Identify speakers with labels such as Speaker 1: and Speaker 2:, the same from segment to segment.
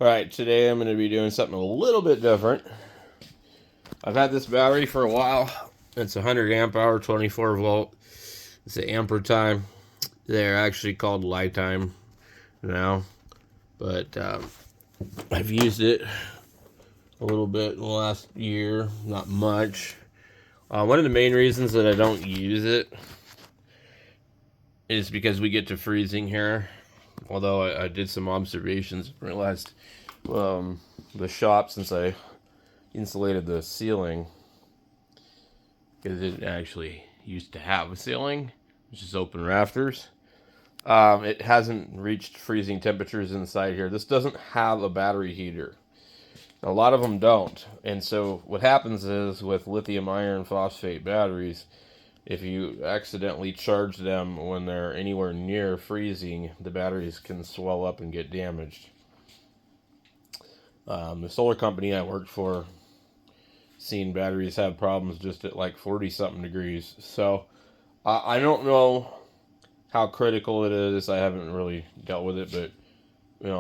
Speaker 1: Alright, today I'm going to be doing something a little bit different. I've had this battery for a while. It's 100 amp hour, 24 volt. It's an Ampertime. They're actually called Lifetime now. But I've used it a little bit in the last year. Not much. One of the main reasons that I don't use it is because we get to freezing here. Although I did some observations and realized the shop, since I insulated the ceiling, because it didn't actually used to have a ceiling, which is open rafters, it hasn't reached freezing temperatures inside here. This doesn't have a battery heater. A lot of them don't. And so what happens is with lithium iron phosphate batteries, if you accidentally charge them when they're anywhere near freezing, the batteries can swell up and get damaged. The solar company I worked for seen batteries have problems just at like 40 something degrees. So I don't know how critical it is. I haven't really dealt with it, but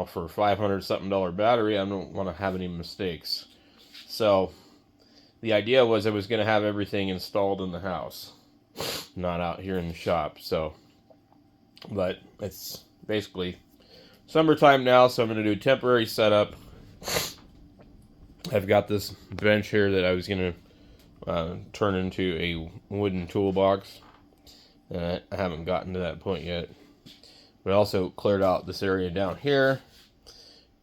Speaker 1: for $500 something battery, I don't want to have any mistakes. So the idea was I was going to have everything installed in the house, not out here in the shop. But it's basically summertime now, so I'm going to do a temporary setup. I've got this bench here that I was going to turn into a wooden toolbox. I haven't gotten to that point yet. But I also cleared out this area down here.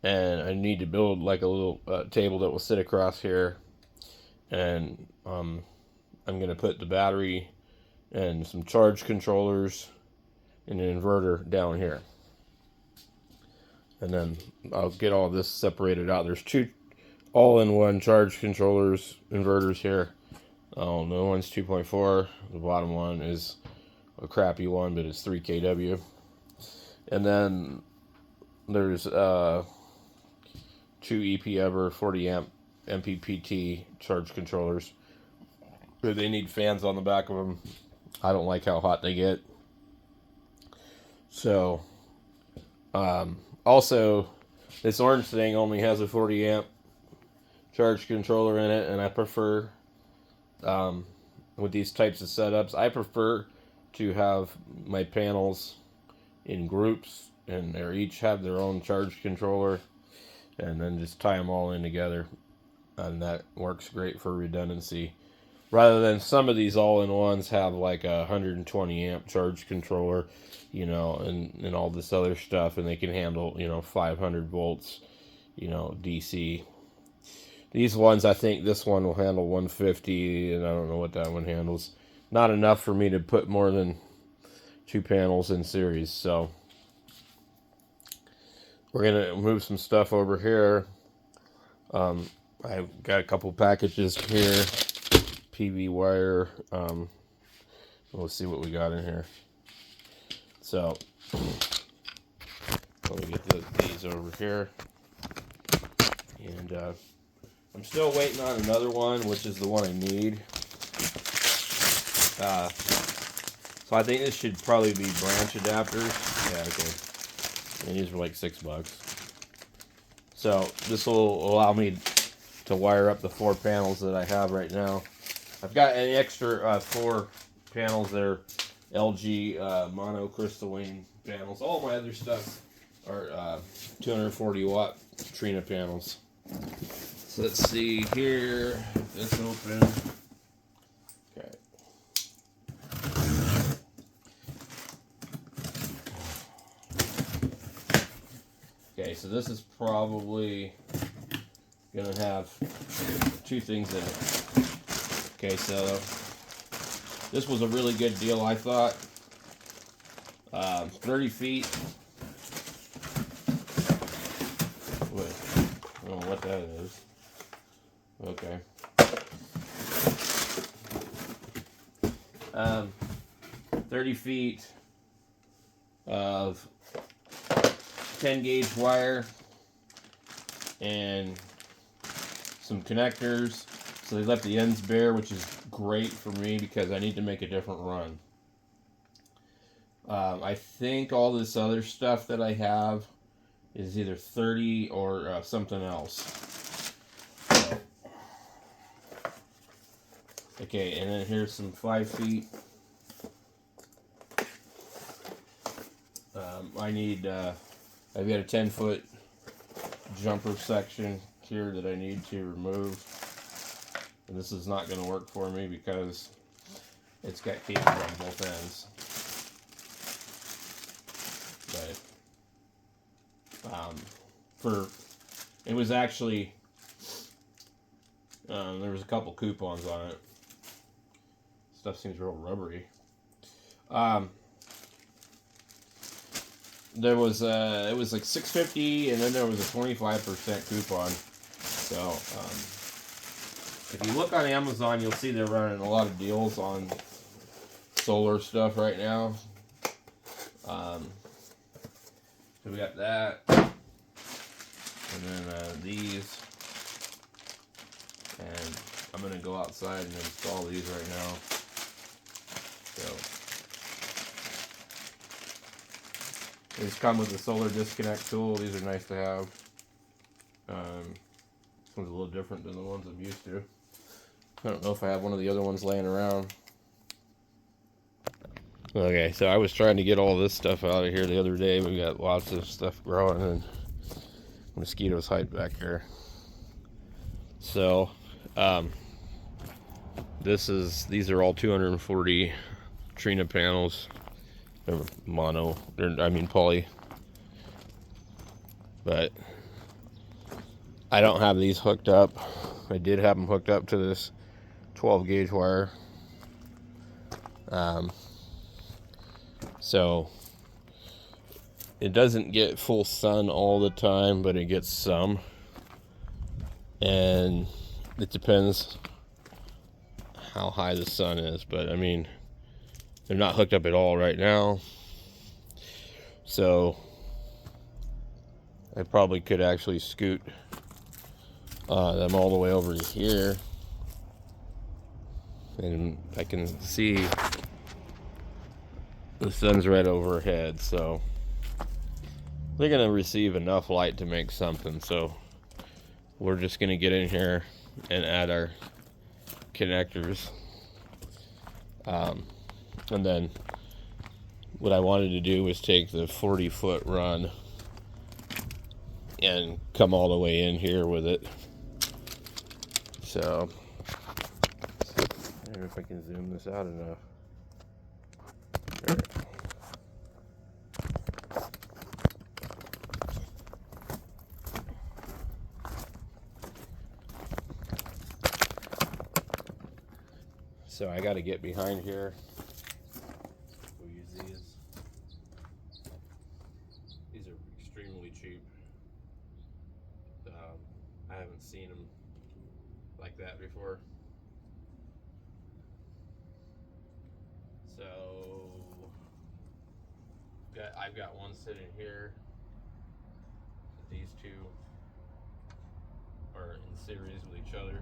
Speaker 1: And I need to build like a little table that will sit across here. And I'm going to put the battery and some charge controllers and an inverter down here. And then I'll get all this separated out. There's two all-in-one charge controllers, inverters here. The one's 2.4. The bottom one is a crappy one, but it's 3 kW. And then there's 2 EP-Ever 40 amp MPPT charge controllers. They need fans on the back of them. I don't like how hot they get. So, also, this orange thing only has a 40 amp charge controller in it, and I prefer, with these types of setups, I prefer to have my panels in groups, and they each have their own charge controller, and then just tie them all in together, and that works great for redundancy. Rather than some of these all-in-ones have like a 120 amp charge controller, and all this other stuff, and they can handle, 500 volts, DC. These ones, I think this one will handle 150, and I don't know what that one handles. Not enough for me to put more than 2 panels in series, so we're going to move some stuff over here. I've got a couple packages here, PV wire. We'll see what we got in here. So, let me get these over here. And I'm still waiting on another one, which is the one I need. So I think this should probably be branch adapters. Yeah, okay. And these are like $6. So this will allow me to wire up the 4 panels that I have right now. I've got an extra 4 panels that are LG monocrystalline panels. All my other stuff are 240 watt Trina panels. So let's see here. This open. Okay. Okay, so this is probably gonna have 2 things in it. Okay, so this was a really good deal, I thought. 30 feet. Wait, I don't know what that is. Okay. 30 feet of 10 gauge wire and some connectors. So they left the ends bare, which is great for me because I need to make a different run. I think all this other stuff that I have is either 30 or something else. Okay, and then here's some 5 feet. I need, I've got a 10-foot jumper section here that I need to remove. And this is not going to work for me because it's got cables on both ends. But, it was actually, there was a couple coupons on it. Stuff seems real rubbery. There was it was like $6.50, and then there was a 25% coupon. So if you look on Amazon, you'll see they're running a lot of deals on solar stuff right now. So we got that, and then these, and I'm gonna go outside and install these right now. So these come with the solar disconnect tool. These are nice to have. This one's a little different than the ones I'm used to. I don't know if I have one of the other ones laying around. Okay, so I was trying to get all this stuff out of here the other day. We got lots of stuff growing and mosquitoes hide back here. So, these are all 240 Trina panels. They're mono, poly. But I don't have these hooked up. I did have them hooked up to this 12 gauge wire. So it doesn't get full sun all the time, but it gets some. And it depends how high the sun is. But I mean, they're not hooked up at all right now. So I probably could actually scoot them all the way over to here. And I can see the sun's right overhead, so they're going to receive enough light to make something. So we're just going to get in here and add our connectors. And then what I wanted to do was take the 40-foot run and come all the way in here with it. So I don't know if I can zoom this out enough. There. So I got to get behind here. We'll use these. These are extremely cheap. I haven't seen them like that before. So I've got one sitting here. These two are in series with each other.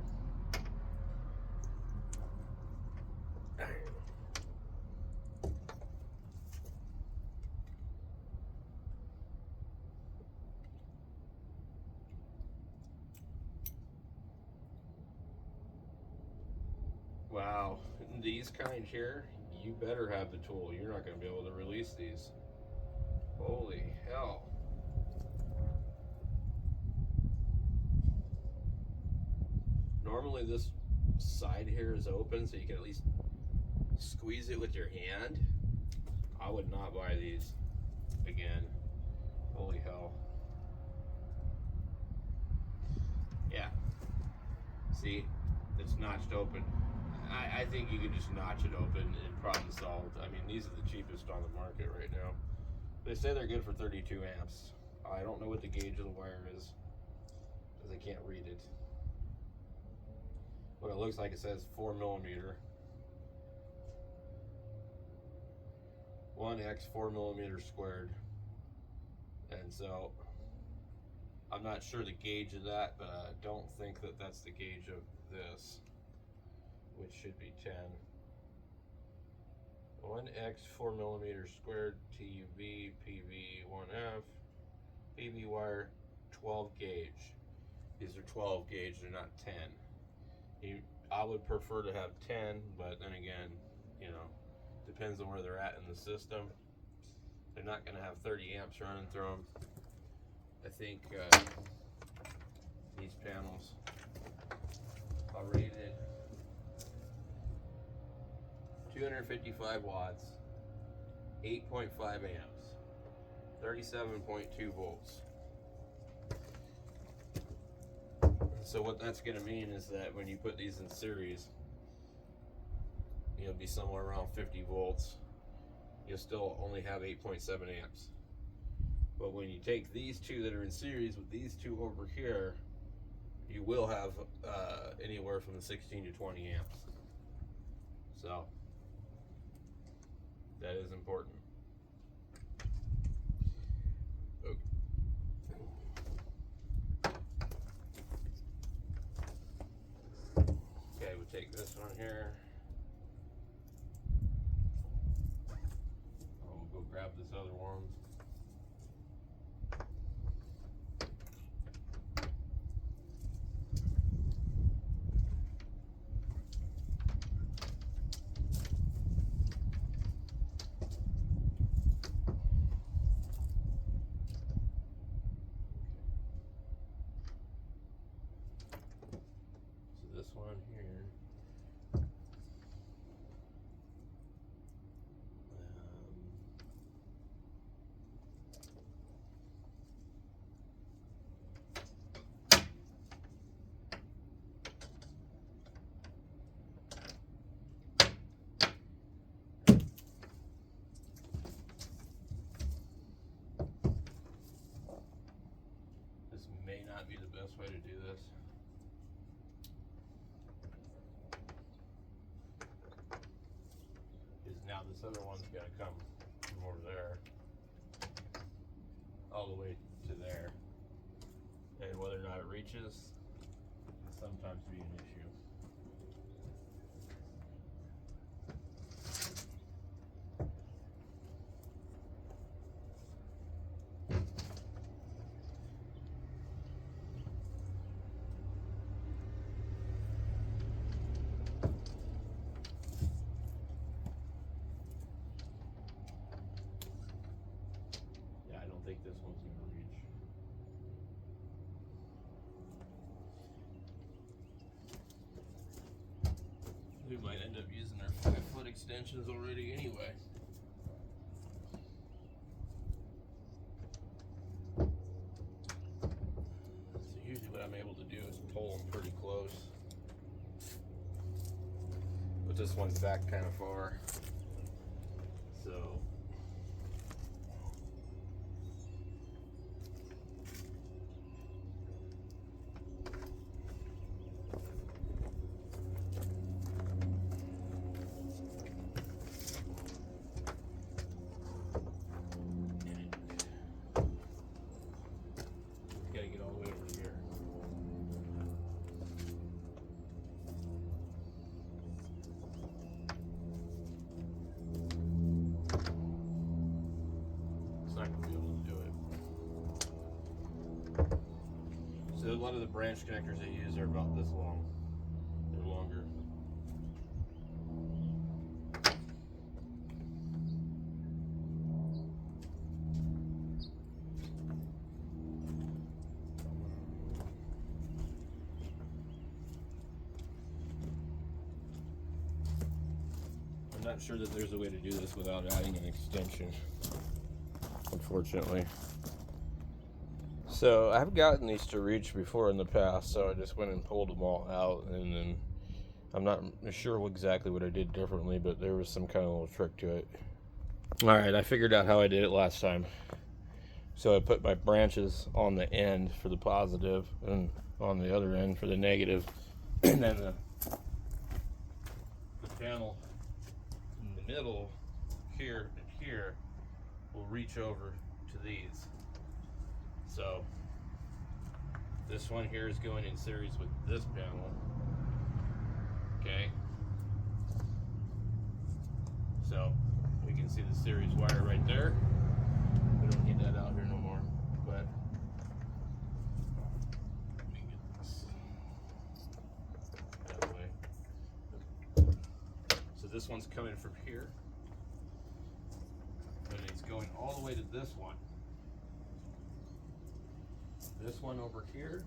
Speaker 1: Wow, these kind here, you better have the tool. You're not going to be able to release these. Holy hell. Normally this side here is open so you can at least squeeze it with your hand. I would not buy these again. Holy hell. Yeah. See, it's notched open. I think you can just notch it open and problem solved. I mean, these are the cheapest on the market right now. They say they're good for 32 amps. I don't know what the gauge of the wire is because I can't read it. What it looks like, it says 4mm. 1x 4mm squared. And so I'm not sure the gauge of that, but I don't think that that's the gauge of this, which should be 10. 1x 4mm squared TUV PV 1F PV wire, 12 gauge. These are 12 gauge, they're not 10. I would prefer to have 10, but then again, you know, depends on where they're at in the system. They're not going to have 30 amps running through them. I think these panels are rated 255 watts, 8.5 amps, 37.2 volts. So what that's going to mean is that when you put these in series, you'll be somewhere around 50 volts. You'll still only have 8.7 amps. But when you take these two that are in series with these two over here, you will have anywhere from 16 to 20 amps. So that is important. Okay, we'll take this one here. We'll go grab this other one. This one here. This may not be the best way to do this. Now this other one's got to come from over there all the way to there, and whether or not it reaches can sometimes be an issue. I don't think this one's going to reach. We might end up using our 5-foot extensions already anyway. So usually what I'm able to do is pull them pretty close. But this one's back kind of far. So gotta get all the way over here. It's not gonna be able to do it. So a lot of the branch connectors they use are about this long. They're longer. I'm not sure that there's a way to do this without adding an extension, unfortunately. So I've gotten these to reach before in the past, so I just went and pulled them all out, and then I'm not sure exactly what I did differently, but there was some kind of little trick to it. Alright, I figured out how I did it last time. So I put my branches on the end for the positive and on the other end for the negative, and then the panel in the middle here and here will reach over to these. So this one here is going in series with this panel. Okay. So we can see the series wire right there. We don't need that out here no more. But this one's coming from here, but it's going all the way to this one. This one over here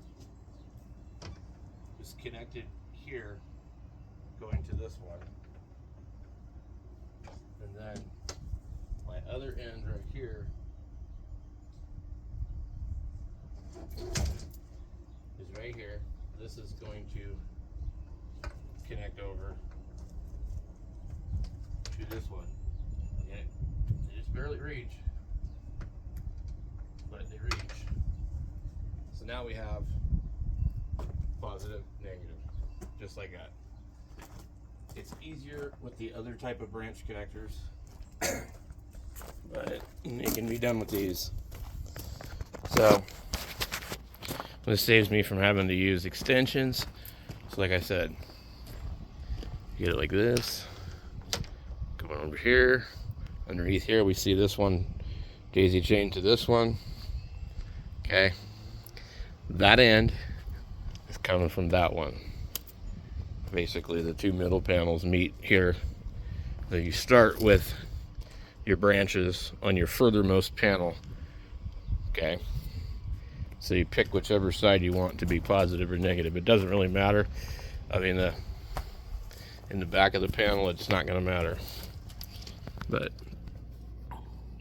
Speaker 1: is connected here, going to this one. And then my other end right here is right here. This is going to connect over to this one. Okay, they just barely reach, but they reach. So now we have positive, negative, just like that. It's easier with the other type of branch connectors, but it can be done with these. So this saves me from having to use extensions. So like I said, you get it like this, going over here, underneath here we see this one daisy chain to this one. Okay, that end is coming from that one. Basically the two middle panels meet here. Then you start with your branches on your furthermost panel. Okay, so you pick whichever side you want to be positive or negative. It doesn't really matter. I mean, in the back of the panel it's not going to matter, but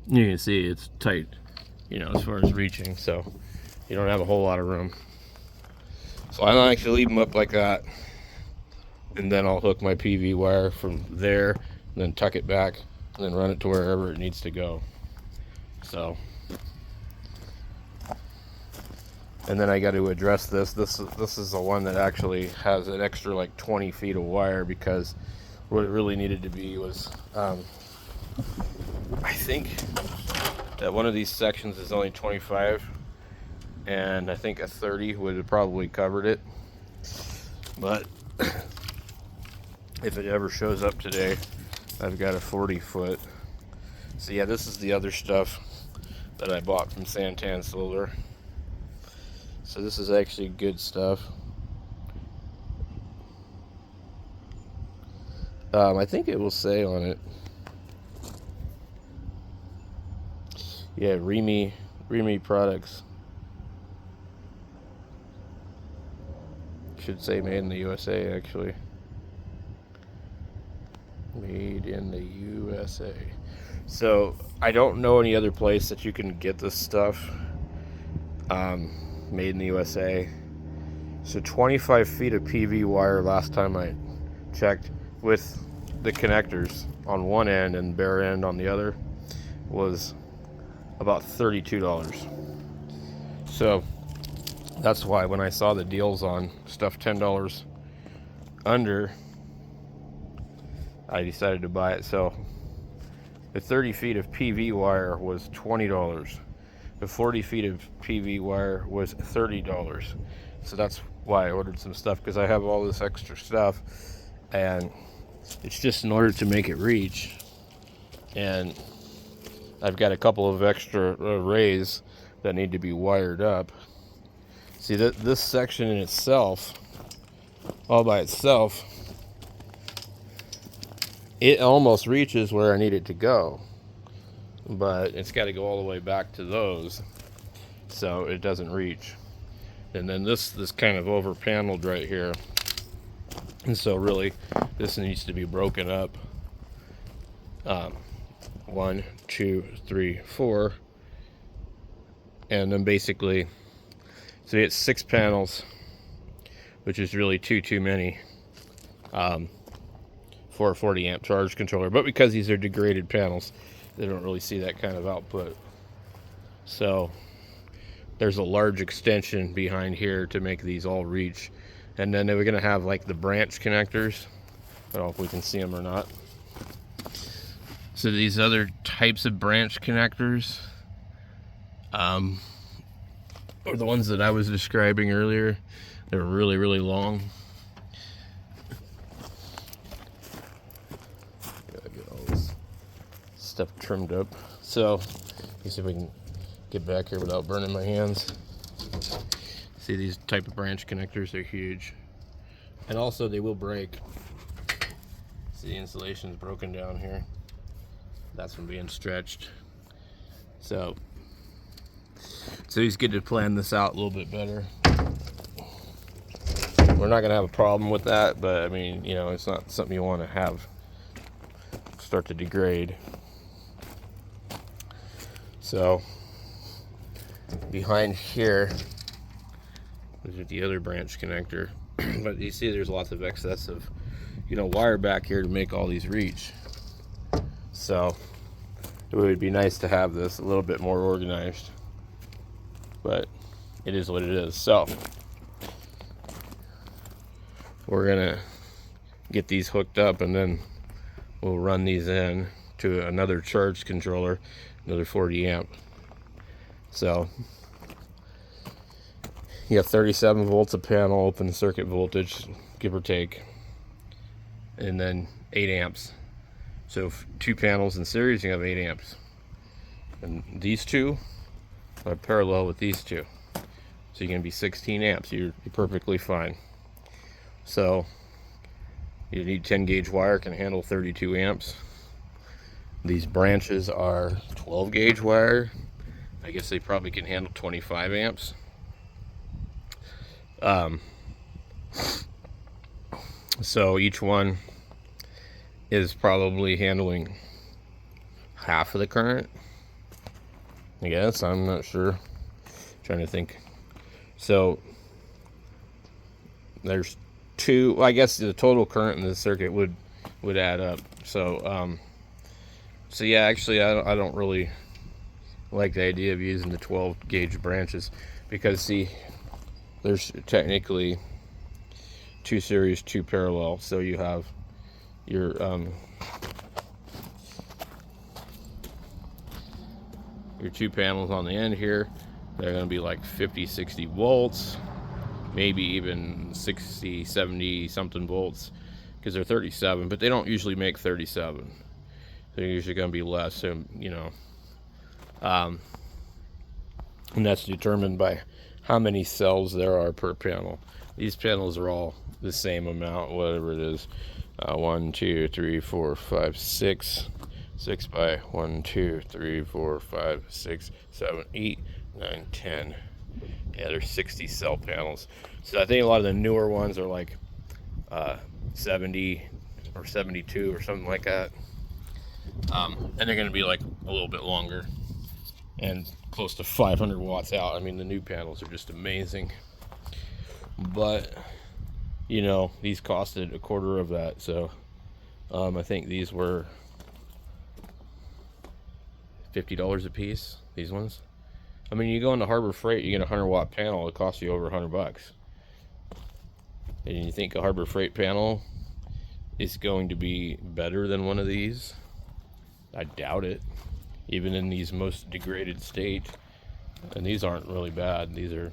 Speaker 1: you can see it's tight, you know, as far as reaching, so you don't have a whole lot of room. So I like to leave them up like that, and then I'll hook my PV wire from there, and then tuck it back, and then run it to wherever it needs to go. So, and then I got to address this. This is the one that actually has an extra like 20 feet of wire, because what it really needed to be was, I think that one of these sections is only 25, and I think a 30 would have probably covered it. But if it ever shows up today, I've got a 40 foot. So yeah, this is the other stuff that I bought from Santan Solar. So this is actually good stuff. I think it will say on it, yeah, Remy products. Should say made in the USA, actually. Made in the USA. So I don't know any other place that you can get this stuff made in the USA. So 25 feet of PV wire last time I checked, with the connectors on one end and bare end on the other, was about $32. So that's why when I saw the deals on stuff $10 under, I decided to buy it. So the 30 feet of PV wire was $20. The 40 feet of PV wire was $30. So that's why I ordered some stuff, because I have all this extra stuff, and it's just in order to make it reach. And I've got a couple of extra arrays that need to be wired up. See, this section in itself, all by itself, it almost reaches where I need it to go, but it's got to go all the way back to those, so it doesn't reach. And then this kind of over paneled right here, and so really this needs to be broken up. 1, 2, 3, 4, and then basically, so it's 6 panels, which is really too many for a 40 amp charge controller. But because these are degraded panels, they don't really see that kind of output. So there's a large extension behind here to make these all reach. And then we're gonna have like the branch connectors. I don't know if we can see them or not. So these other types of branch connectors are the ones that I was describing earlier. They're really long. Gotta get all this stuff trimmed up. So let's see if we can get back here without burning my hands. See, these type of branch connectors are huge, and also they will break. See, the insulation's broken down here. That's from being stretched. So he's good to plan this out a little bit better. We're not gonna have a problem with that, but I mean, you know, it's not something you want to have start to degrade. So behind here is the other branch connector, but you see there's lots of excess of, you know, wire back here to make all these reach. So it would be nice to have this a little bit more organized, but it is what it is. So we're gonna get these hooked up, and then we'll run these in to another charge controller, another 40 amp. So you have 37 volts a panel, open circuit voltage, give or take, and then 8 amps. So if 2 panels in series, you have 8 amps. And these two are parallel with these two. So you're going to be 16 amps. You're perfectly fine. So you need 10 gauge wire, can handle 32 amps. These branches are 12 gauge wire. I guess they probably can handle 25 amps. So each one is probably handling half of the current, I guess. I'm not sure. Trying to think. So there's 2, I guess the total current in the circuit would add up. So so yeah, actually I don't really like the idea of using the 12 gauge branches, because see, there's technically 2 series, 2 parallel. So you have your your 2 panels on the end here. They're going to be like 50-60 volts, maybe even 60-70 something volts, because they're 37, but they don't usually make 37. They're usually going to be less. So, you know, and that's determined by how many cells there are per panel. These panels are all the same amount, whatever it is. 1, 2, 3, 4, 5, 6. 6 by 1, 2, 3, 4, 5, 6, 7, 8, 9, 10. Yeah, there's 60 cell panels. So I think a lot of the newer ones are like 70 or 72 or something like that. And they're going to be like a little bit longer and close to 500 watts out. I mean, the new panels are just amazing. But, you know, these costed a quarter of that. So I think these were $50 a piece, these ones. I mean, you go into Harbor Freight, you get a 100-watt panel, it costs you over $100. And you think a Harbor Freight panel is going to be better than one of these? I doubt it. Even in these most degraded state. And these aren't really bad. These are,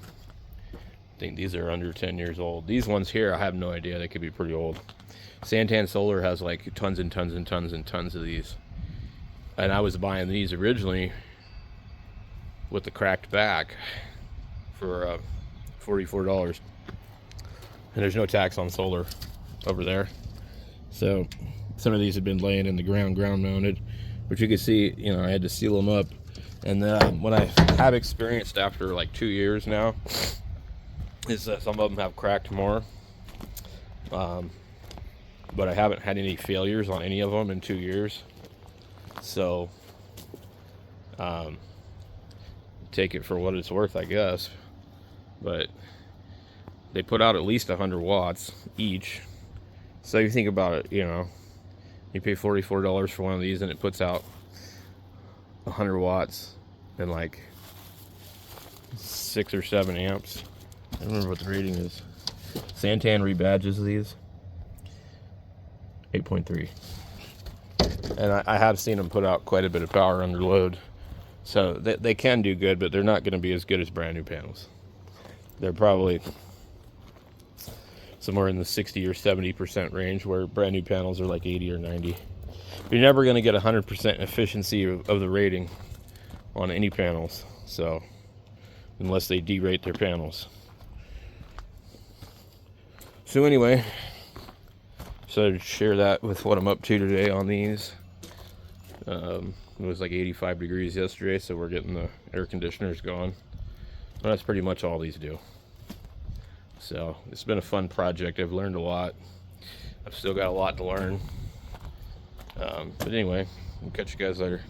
Speaker 1: I think these are under 10 years old. These ones here, I have no idea. They could be pretty old. Santan Solar has like tons and tons and tons and tons of these. And I was buying these originally with the cracked back for $44. And there's no tax on solar over there. So some of these have been laying in the ground mounted, but you can see, you know, I had to seal them up. And then what I have experienced after like 2 years now is that some of them have cracked more. But I haven't had any failures on any of them in 2 years. So take it for what it's worth, I guess. But they put out at least 100 watts each. So you think about it, you know, you pay $44 for one of these and it puts out 100 watts and like 6 or 7 amps. I don't remember what the rating is. Santan rebadges these 8.3. And I have seen them put out quite a bit of power under load. So they can do good, but they're not going to be as good as brand new panels. They're probably somewhere in the 60 or 70% range, where brand new panels are like 80 or 90. But you're never going to get 100% efficiency of the rating on any panels. So unless they derate their panels. So anyway, So I'd share that with what I'm up to today on these. It was like 85 degrees yesterday, so we're getting the air conditioners going. And that's pretty much all these do. So it's been a fun project. I've learned a lot. I've still got a lot to learn. But anyway, I'll catch you guys later.